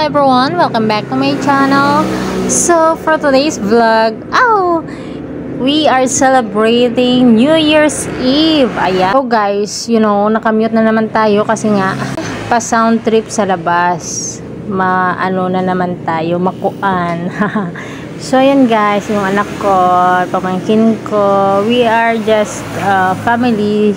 everyone, welcome back to my channel. So for today's vlog, we are celebrating New Year's Eve. Ayan. So guys, nakamute na naman tayo kasi nga pa sound trip sa labas. Maano na naman tayo, makuan. So ayan guys, yung anak ko, pamangkin ko, we are just family.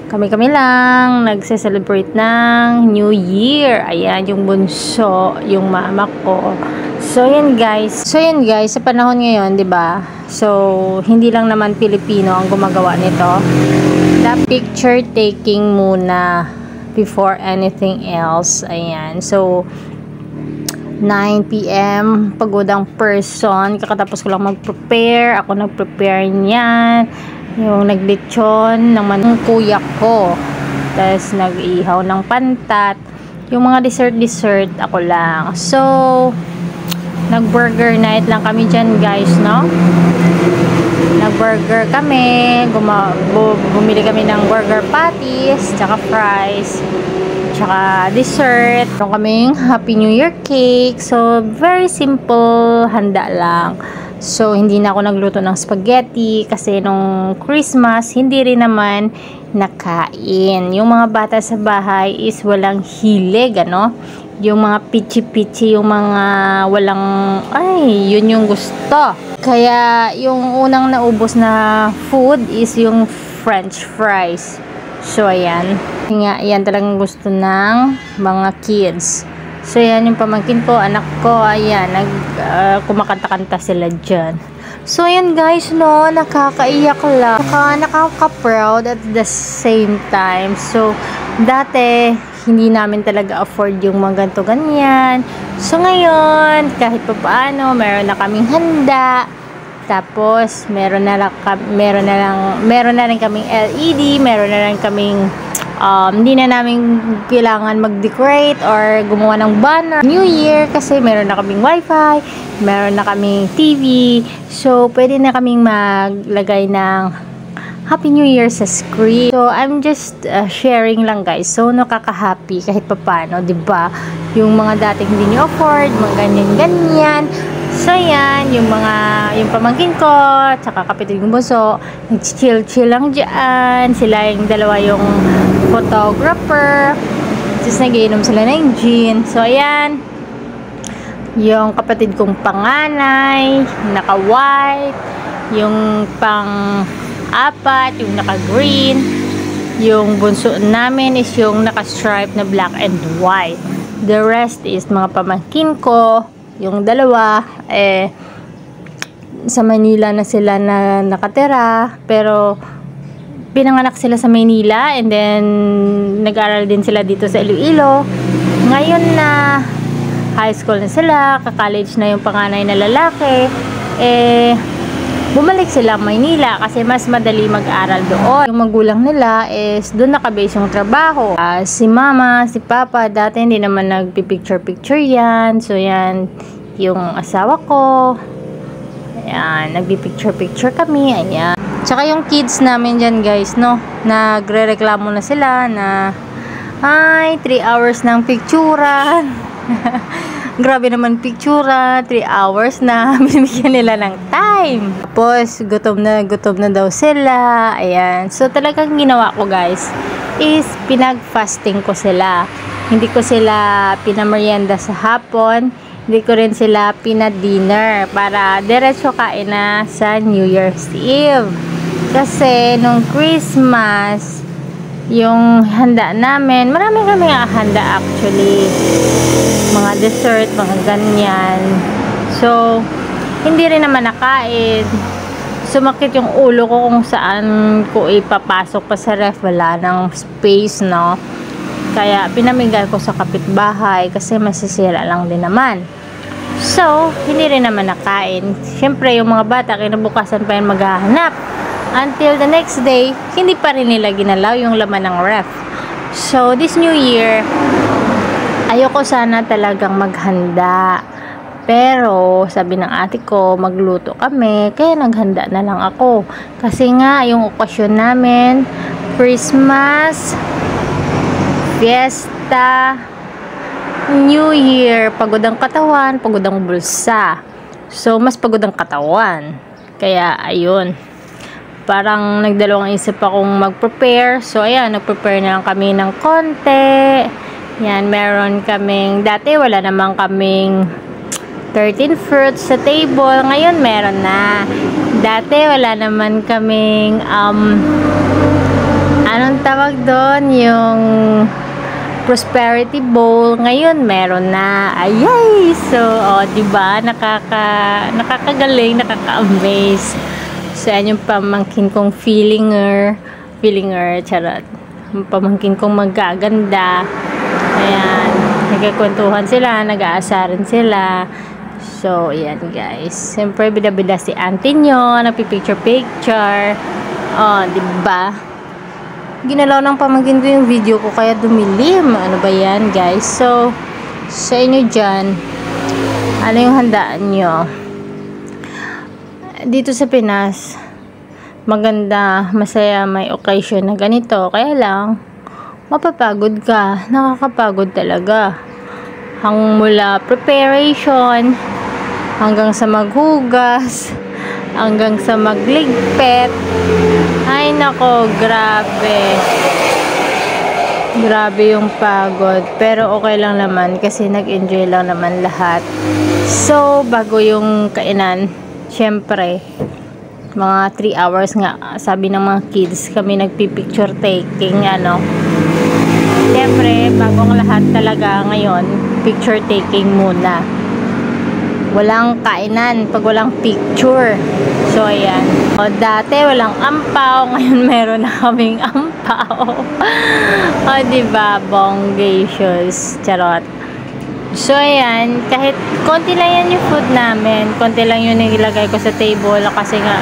Kami-kami lang nagse-celebrate ng New Year. Ayan, yung bunso, yung mama ko. So yan guys, sa panahon ngayon, 'di ba? So hindi lang naman Pilipino ang gumagawa nito. The picture taking muna before anything else. Ayan. So 9 PM, pagodang person. Kakatapos ko lang mag-prepare. Ako nag-prepare niyan. Yung naglechon ng manong kuya ko. Tapos nag-ihaw ng pantat. Yung mga dessert, ako lang. So, nag-burger night lang kami dyan guys, no? Nag-burger kami. Bumili kami ng burger patties, tsaka fries, tsaka dessert. Meron kaming Happy New Year cake. So, very simple, handa lang. So, hindi na ako nagluto ng spaghetti kasi nung Christmas, hindi rin naman nakain. Yung mga bata sa bahay is walang hilig, ano? Yung mga pichi-pichi, yung mga walang, yun yung gusto. Kaya, yung unang naubos na food is yung French fries. So, ayan. Yan talagang gusto ng mga kids. So, yan yung pamangkin ko, anak ko, ayan, kumakanta-kanta sila dyan. So, ayan guys, no, nakakaiyak lang. Nakaka-proud at the same time. So, dati, hindi namin talaga afford yung mga ganito ganyan. So, ngayon, kahit pa paano, meron na kaming handa. Tapos, meron na rin kaming LED, meron na rin kaming hindi na namin kailangan mag-decorate or gumawa ng banner New Year kasi meron na kaming wifi, meron na kaming TV, so pwede na kaming maglagay ng Happy New Year sa screen. So I'm just sharing lang guys, so nakaka-happy kahit papano, 'di ba? Yung mga dating hindi niyo afford, mga ganyan-ganyan. So yan, yung pamangkin ko, tsaka kapitid kong bunso, nag-chill lang dyan. Sila yung dalawa yung photographer. Tapos nagiinom sila ng gin. So ayan, yung kapatid kong panganay, naka-white. Yung pang-apat, yung naka-green. Yung bunso namin is yung naka-stripe na black and white. The rest is mga pamangkin ko. Yung dalawa, sa Manila na sila na nakatira, pero pinanganak sila sa Manila and then nag-aral din sila dito sa Iloilo. Ngayon na high school na sila, ka-college na yung panganay na lalaki, bumalik sila Maynila kasi mas madali mag-aral doon. Yung magulang nila is doon nakabase yung trabaho. Si mama, si papa, dati hindi naman nagpipicture-picture yan. So yan, yung asawa ko. Ayan, nagpipicture-picture kami. Ayan. Tsaka yung kids namin dyan guys, no? Nagre-reklamo na sila na 3 hours ng picturean. Grabe naman pictura, 3 hours na binibigyan nila ng time. Tapos, gutom na daw sila. Ayan. So, talagang ginawa ko guys is pinag-fasting ko sila. Hindi ko sila pinamerienda sa hapon. Hindi ko rin sila pinadinner para diretso kain na sa New Year's Eve. Kasi, nung Christmas, yung handa namin, marami kami handa actually. Mga dessert, mga ganyan. So, hindi rin naman nakain. Sumakit yung ulo ko kung saan ko ipapasok pa sa ref. Wala ng space, no? Kaya, pinamigay ko sa kapitbahay kasi masisira lang din naman. So, hindi rin naman nakain. Siyempre, yung mga bata, kinabukasan pa yung maghahanap. Until the next day, hindi pa rin nila ginalaw yung laman ng ref. So, this New Year, ayoko sana talagang maghanda. Pero, sabi ng ate ko, magluto kami. Kaya naghanda na lang ako. Kasi nga, yung okasyon namin, Christmas, fiesta, New Year, pagod ang katawan, pagod ang bulsa. So, mas pagod ang katawan. Kaya, ayun. Parang nagdalawang isip akong mag-prepare. So, ayan, nag-prepare na lang kami ng konti. Yan, meron kaming, dati wala naman kaming 13 fruits sa table. Ngayon, meron na. Dati, wala naman kaming, anong tawag doon? Yung prosperity bowl. Ngayon, meron na. Ayay! So, diba? Nakakagaling, nakaka-amaze. So, yan yung pamangkin kong feelinger, charot. Yung pamangkin kong magaganda. Ayan. Nagkakwentuhan sila, nag-aasaran sila. So, ayan guys. Siyempre, bida-bida si auntie nyo, nagpipicture-picture. Diba? Ginalaw ng pamangkin ko yung video ko kaya dumilim. Ano ba yan guys? So, sa inyo dyan, ano yung handaan nyo? Dito sa Pinas, maganda, masaya, may occasion na ganito. Kaya lang, mapapagod ka. Nakakapagod talaga. Mula preparation, hanggang sa maghugas, hanggang sa magligpit. Ay nako, grabe. Grabe yung pagod. Pero okay lang naman kasi nag-enjoy lang naman lahat. So, bago yung kainan, syempre, mga 3 hours nga, sabi ng mga kids, kami nagpipicture taking, Syempre, bago ang lahat talaga ngayon, picture taking muna. Walang kainan pag walang picture. So, ayan. Dati walang ampaw. Ngayon meron na kaming ampaw. Diba? Bongacious. Charot. So, ayan. Kahit konti lang yan yung food namin. Konti lang yung nilagay ko sa table. Kasi nga,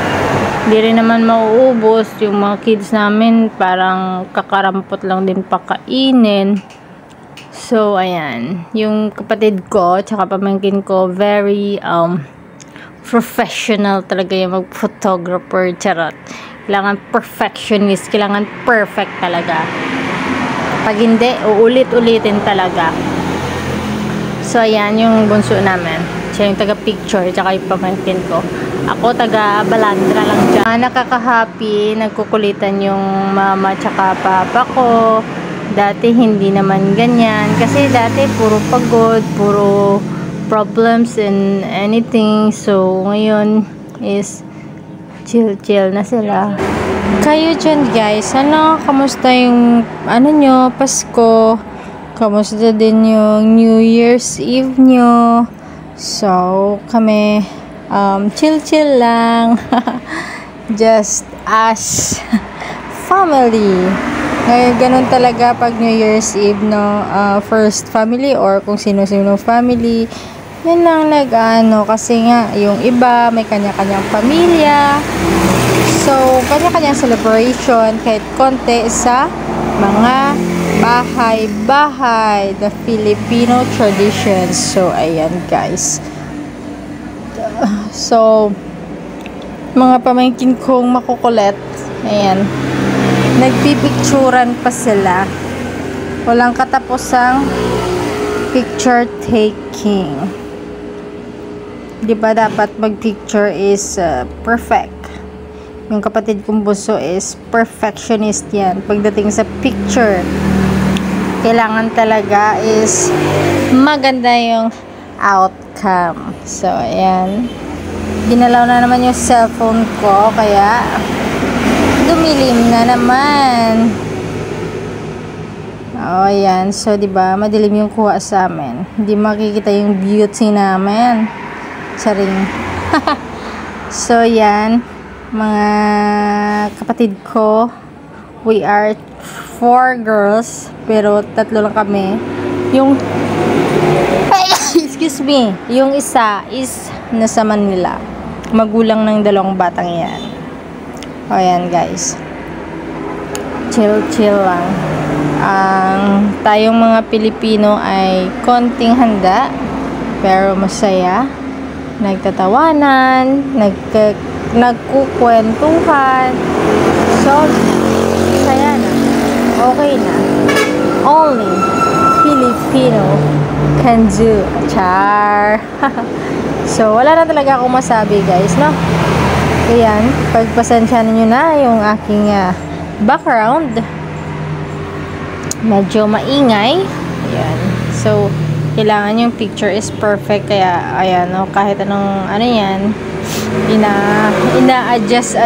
hindi rin naman mauubos. Yung mga kids namin, parang kakarampot lang din pakainin. So, ayan. Yung kapatid ko, tsaka pamangkin ko, very, professional talaga yung mag-photographer, charot. Kailangan perfectionist, kailangan perfect talaga. Pag hindi, uulit-ulitin talaga. So, ayan yung bunso namin. Siya yung taga-picture, tsaka yung pamangkin ko. Ako, taga-balandra lang dyan. Nakaka-happy, nagkukulitan yung mama tsaka papa ko. Dati hindi naman ganyan. Kasi dati puro pagod, puro problems and anything. So, ngayon is chill-chill na sila. Kayo dyan guys, kamusta yung nyo, Pasko? Kamusta din yung New Year's Eve nyo? So, kami chill-chill lang. Just us family. Ngayon, ganun talaga pag New Year's Eve, no? First family or kung sino-sino family. Yun lang kasi nga, yung iba, may kanya-kanyang pamilya. So, kanya-kanyang celebration, kahit konti sa mga bahay-bahay, the Filipino traditions. So, ayan guys. So, mga pamangkin kong makukulit, ayan, nagpipicturan pa sila. Walang katapusang picture taking. Diba dapat mag-picture is perfect. Yung kapatid kong bunso is perfectionist yan. Pagdating sa picture, kailangan talaga is maganda yung outcome. So, ayan. Ginalaw na naman yung cellphone ko, kaya dumilim na naman. Ayan. So, diba, madilim yung kuha sa amin. Hindi makikita yung beauty namin. Saring. So, yan. Mga kapatid ko, we are 4 girls, pero 3 lang kami. Yung excuse me, yung isa is nasa Manila. Magulang ng 2 batang yan. Ayan guys, chill lang. Tayong mga Pilipino ay konting handa pero masaya, nagtatawanan, nagkukwentuhan. So, saya na, okay na. Only Filipino can do. Char. So, wala na talaga akong masabi, guys, no? Ayan, pagpasensyahan niyo na yung aking background. Medyo maingay. Ayan. So, kailangan yung picture is perfect. Kaya, ayan, no, kahit anong, ano yan, ina-adjust.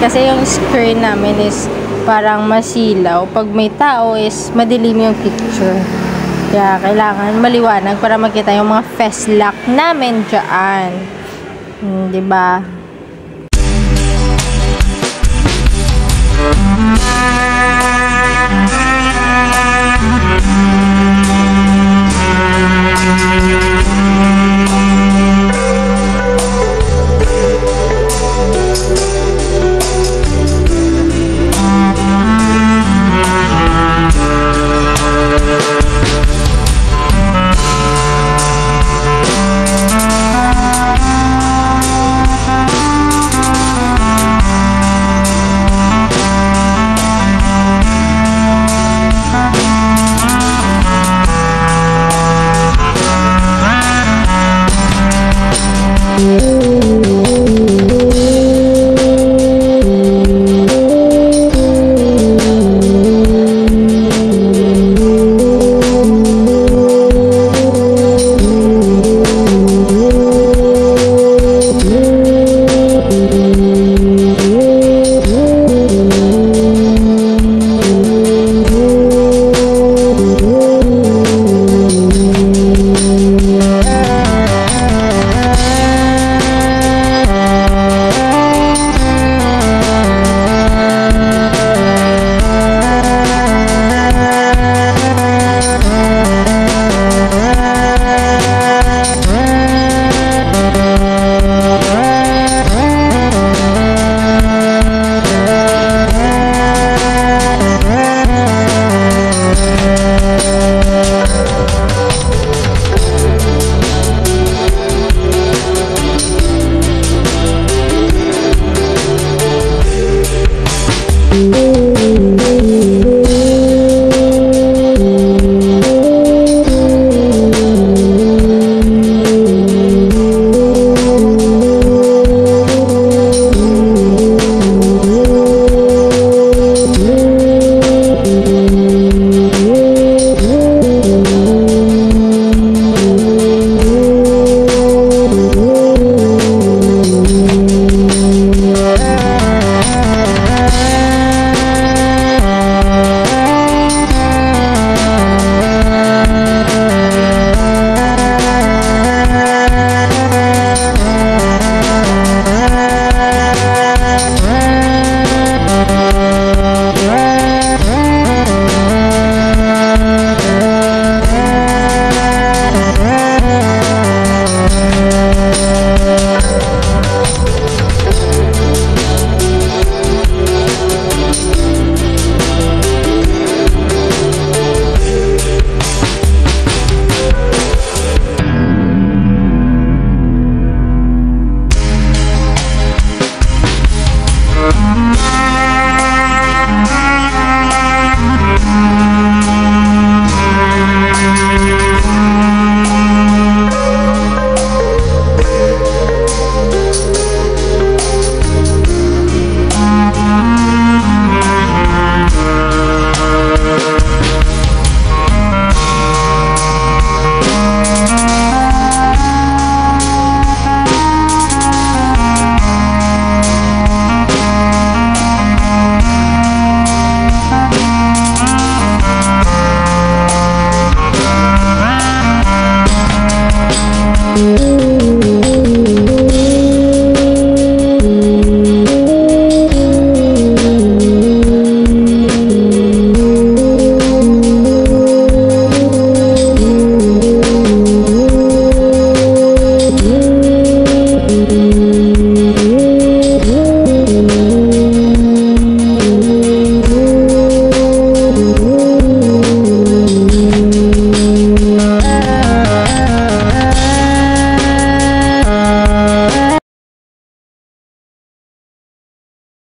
Kasi yung screen namin is parang masilaw. Pag may tao is madilim yung picture. Kaya, kailangan maliwanag para makita yung mga face lock namin dyan. Diba?